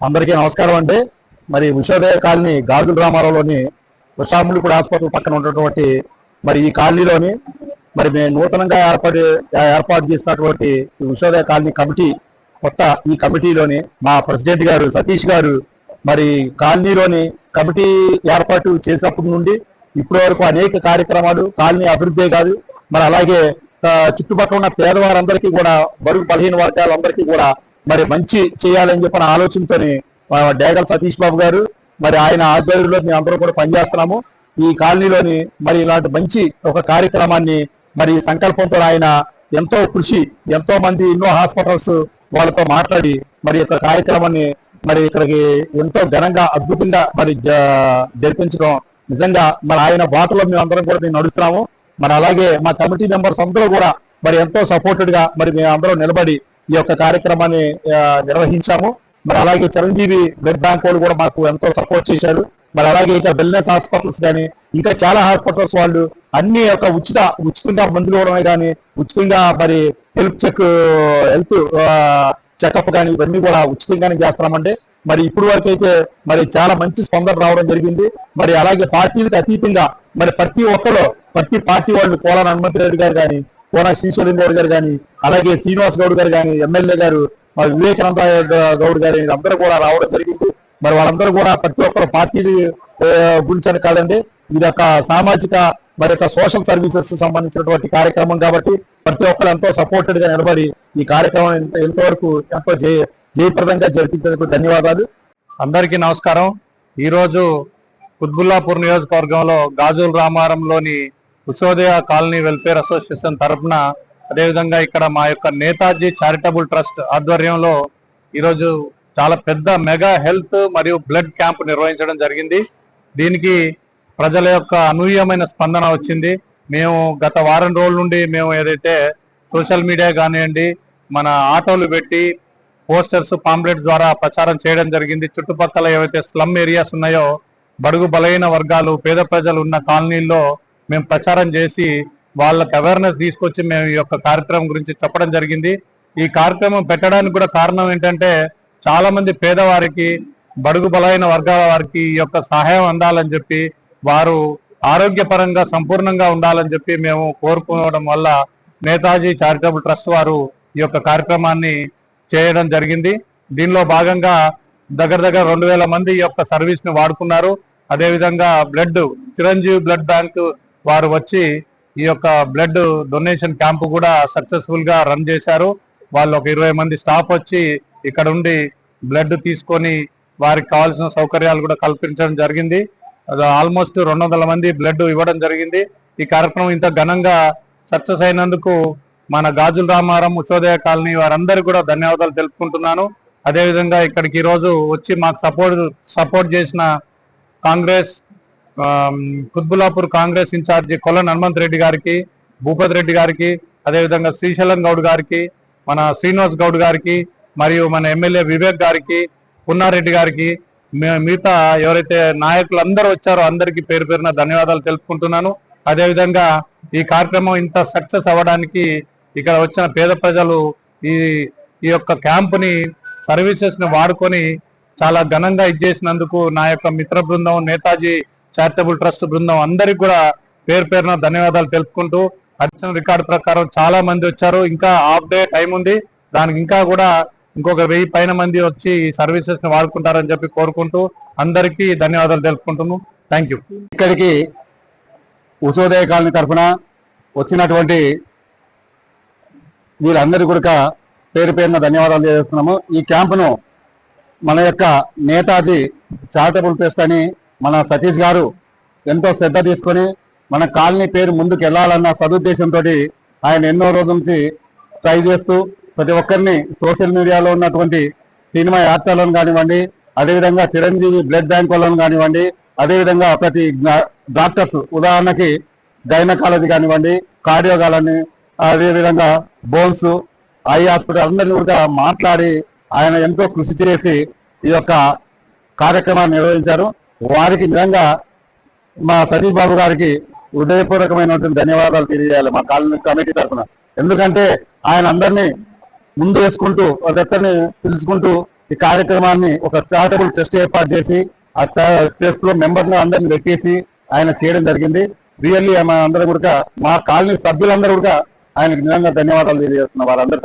అందరికీ నమస్కారం అండి. మరి విశ్వోదయ కాలనీ గాజుల రామారావులోని ఉషాములిపూడి హాస్పిటల్ పక్కన ఉన్నటువంటి మరి ఈ కాలనీలోని మరి మేము నూతనంగా ఏర్పాటు చేసినటువంటి విశ్వోదయ కాలనీ కమిటీ కొత్త ఈ కమిటీలోని మా ప్రెసిడెంట్ గారు సతీష్ గారు మరి కాలనీలోని కమిటీ ఏర్పాటు చేసినప్పటి నుండి ఇప్పటి వరకు అనేక కార్యక్రమాలు కాలనీ అభివృద్ధే కాదు మరి అలాగే చుట్టుపక్కల ఉన్న పేదవారందరికీ కూడా బరువు బలహీన వర్గాలందరికీ కూడా మరి మంచి చేయాలని చెప్పిన ఆలోచనతోని డేగల సతీష్ బాబు గారు మరి ఆయన ఆధ్వర్యంలో మేము అందరూ కూడా పనిచేస్తున్నాము. ఈ కాలనీలోని మరి ఇలాంటి మంచి ఒక కార్యక్రమాన్ని మరి సంకల్పంతో ఆయన ఎంతో కృషి ఎంతో మంది ఎన్నో హాస్పిటల్స్ వాళ్ళతో మాట్లాడి మరి యొక్క కార్యక్రమాన్ని మరి ఇక్కడికి ఎంతో ఘనంగా అద్భుతంగా మరి జరిపించడం నిజంగా మరి ఆయన బాటలో మేము అందరం కూడా మేము నడుస్తున్నాము. మరి అలాగే మా కమిటీ మెంబర్స్ అందరూ కూడా మరి ఎంతో సపోర్టెడ్ గా మరి మేము అందరూ నిలబడి ఈ యొక్క కార్యక్రమాన్ని నిర్వహించాము. మరి అలాగే చిరంజీవి బ్లడ్ బ్యాంక్ వాళ్ళు కూడా మాకు ఎంతో సపోర్ట్ చేశారు. మరి అలాగే ఇంకా వెల్నెస్ హాస్పిటల్స్ కానీ ఇంకా చాలా హాస్పిటల్స్ వాళ్ళు అన్ని యొక్క ఉచితంగా మందులు ఇవ్వడమే కానీ ఉచితంగా మరి హెల్త్ చెకప్ కానీ ఇవన్నీ కూడా ఉచితంగానే చేస్తున్నామండి. మరి ఇప్పుడు వరకు అయితే మరి చాలా మంచి స్పందన రావడం జరిగింది. మరి అలాగే పార్టీలకు అతీతంగా మరి ప్రతి పార్టీ వాళ్ళు కోలాన హనుమంతరెడ్డి గారు కానీ కోన శ్రీశైలం గౌడ్ గారు కానీ అలాగే శ్రీనివాస్ గౌడ్ గారు కానీ ఎమ్మెల్యే గారు మరి వివేకానంద గౌడ్ గారు అందరూ కూడా రావడం జరిగింది. మరి వాళ్ళందరూ కూడా ప్రతి ఒక్కరు పార్టీలు గురించని కాదండి, ఇది ఒక సామాజిక మరి యొక్క సోషల్ సర్వీసెస్ సంబంధించినటువంటి కార్యక్రమం కాబట్టి ప్రతి ఒక్కరు ఎంతో సపోర్టెడ్ గా నిలబడి ఈ కార్యక్రమం ఎంతవరకు ఎంతో జయప్రదంగా జరిపించేందుకు ధన్యవాదాలు. అందరికీ నమస్కారం. ఈరోజు కుత్బుల్లాపూర్ నియోజకవర్గంలో గాజుల రామారంలోని ఉషోదయ కాలనీ వెల్ఫేర్ అసోసియేషన్ తరఫున అదేవిధంగా ఇక్కడ మా యొక్క నేతాజీ చారిటబుల్ ట్రస్ట్ ఆధ్వర్యంలో ఈరోజు చాలా పెద్ద మెగా హెల్త్ మరియు బ్లడ్ క్యాంప్ నిర్వహించడం జరిగింది. దీనికి ప్రజల యొక్క అనూహ్యమైన స్పందన వచ్చింది. మేము గత వారం రోజుల నుండి మేము ఏదైతే సోషల్ మీడియా కానివ్వండి మన ఆటోలు పెట్టి పోస్టర్స్ పాంప్లెట్స్ ద్వారా ప్రచారం చేయడం జరిగింది. చుట్టుపక్కల ఏవైతే స్లమ్ ఏరియాస్ ఉన్నాయో బడుగు బలహీన వర్గాలు పేద ప్రజలు ఉన్న కాలనీల్లో మేము ప్రచారం చేసి వాళ్ళకి అవేర్నెస్ తీసుకొచ్చి మేము ఈ యొక్క కార్యక్రమం గురించి చెప్పడం జరిగింది. ఈ కార్యక్రమం పెట్టడానికి కూడా కారణం ఏంటంటే చాలా మంది పేదవారికి బడుగు బలహీన వర్గాల వారికి ఈ యొక్క సహాయం అందాలని చెప్పి వారు ఆరోగ్యపరంగా సంపూర్ణంగా ఉండాలని చెప్పి మేము కోరుకోవడం వల్ల నేతాజీ చారిటబుల్ ట్రస్ట్ వారు ఈ యొక్క కార్యక్రమాన్ని చేయడం జరిగింది. దీనిలో భాగంగా దగ్గర 2000 మంది ఈ యొక్క సర్వీస్ ని వాడుకున్నారు. అదేవిధంగా చిరంజీవి బ్లడ్ బ్యాంక్ వారు వచ్చి ఈ యొక్క బ్లడ్ డొనేషన్ క్యాంపు కూడా సక్సెస్ఫుల్ గా రన్ చేశారు. వాళ్ళు ఒక 20 మంది స్టాఫ్ వచ్చి ఇక్కడ ఉండి బ్లడ్ తీసుకొని వారికి కావాల్సిన సౌకర్యాలు కూడా కల్పించడం జరిగింది. ఆల్మోస్ట్ 200 మంది బ్లడ్ ఇవ్వడం జరిగింది. ఈ కార్యక్రమం ఇంత ఘనంగా సక్సెస్ అయినందుకు మన గాజుల రామారం ఉషోదయ కాలనీ వారందరికీ కూడా ధన్యవాదాలు తెలుపుకుంటున్నాను. అదేవిధంగా ఇక్కడికి ఈరోజు వచ్చి మాకు సపోర్ట్ చేసిన కాంగ్రెస్ కుత్బుల్లాపూర్ కాంగ్రెస్ ఇన్ఛార్జి కొల్లన్ హనుమంతరెడ్డి గారికి, భూపతి రెడ్డి గారికి, అదేవిధంగా శ్రీశైలం గౌడ్ గారికి, మన శ్రీనివాస్ గౌడ్ గారికి మరియు మన ఎమ్మెల్యే వివేక్ గారికి, పున్నారెడ్డి గారికి, మిగతా ఎవరైతే నాయకులు అందరూ వచ్చారో అందరికీ పేరు పేరున ధన్యవాదాలు తెలుపుకుంటున్నాను. అదేవిధంగా ఈ కార్యక్రమం ఇంత సక్సెస్ అవ్వడానికి ఇక్కడ వచ్చిన పేద ప్రజలు ఈ యొక్క క్యాంపుని సర్వీసెస్ ని వాడుకొని చాలా ఘనంగా ఇచ్చేసినందుకు నా యొక్క మిత్ర బృందం నేతాజీ చారిటబుల్ ట్రస్ట్ బృందం అందరికి కూడా పేరు పేరున ధన్యవాదాలు తెలుపుకుంటూ వచ్చిన రికార్డు ప్రకారం చాలా మంది వచ్చారు. ఇంకా హాఫ్ డే టైం ఉంది. దానికి ఇంకా కూడా ఇంకొక 1000 పైన మంది వచ్చి ఈ సర్వీసెస్ ని వాడుకుంటారని చెప్పి కోరుకుంటూ అందరికీ ధన్యవాదాలు తెలుపుకుంటున్నాను. Thank you. ఇక్కడికి ఉషోదయ కాలనీ తరఫున వచ్చినటువంటి వీళ్ళందరికీ కూడా పేరు పేరున ధన్యవాదాలు చేస్తున్నాము. ఈ క్యాంపును మన యొక్క నేతాజీ చారిటబుల్ ట్రస్ట్ అని మన సతీష్ గారు ఎంతో శ్రద్ధ తీసుకొని మన కాలనీ పేరు ముందుకు వెళ్ళాలన్న సదుద్దేశంతో ఆయన ఎన్నో రోజుల నుంచి ట్రై చేస్తూ ప్రతి ఒక్కరిని సోషల్ మీడియాలో ఉన్నటువంటి సినిమా యాక్టర్లను కానివ్వండి, అదేవిధంగా చిరంజీవి బ్లడ్ బ్యాంక్ వాళ్ళని కానివ్వండి, అదేవిధంగా ప్రతి డాక్టర్స్ ఉదాహరణకి గైనకాలజీ కానివ్వండి, కార్డియోగాలని, అదేవిధంగా బోన్స్, ఐ హాస్పిటల్ అందరినీ కూడా మాట్లాడి ఆయన ఎంతో కృషి చేసి ఈ యొక్క కార్యక్రమాన్ని నిర్వహించారు. వారికి నిజంగా మా సతీష్ బాబు గారికి హృదయపూర్వకమైనటువంటి ధన్యవాదాలు తెలియజేయాలి మా కాలనీ కమిటీ తరఫున. ఎందుకంటే ఆయన అందరినీ ముందు వేసుకుంటూ ప్రతి ఒక్కరిని పిలుచుకుంటూ ఈ కార్యక్రమాన్ని ఒక చారిటబుల్ ట్రస్ట్ ఏర్పాటు చేసి ఆ ట్రస్ట్ లో మెంబర్లు అందరిని పెట్టేసి ఆయన చేయడం జరిగింది. రియల్లీ అందరూ కూడా మా కాలనీ సభ్యులందరూ కూడా ఆయనకు నిజంగా ధన్యవాదాలు తెలియజేస్తున్నారు. వారందరూ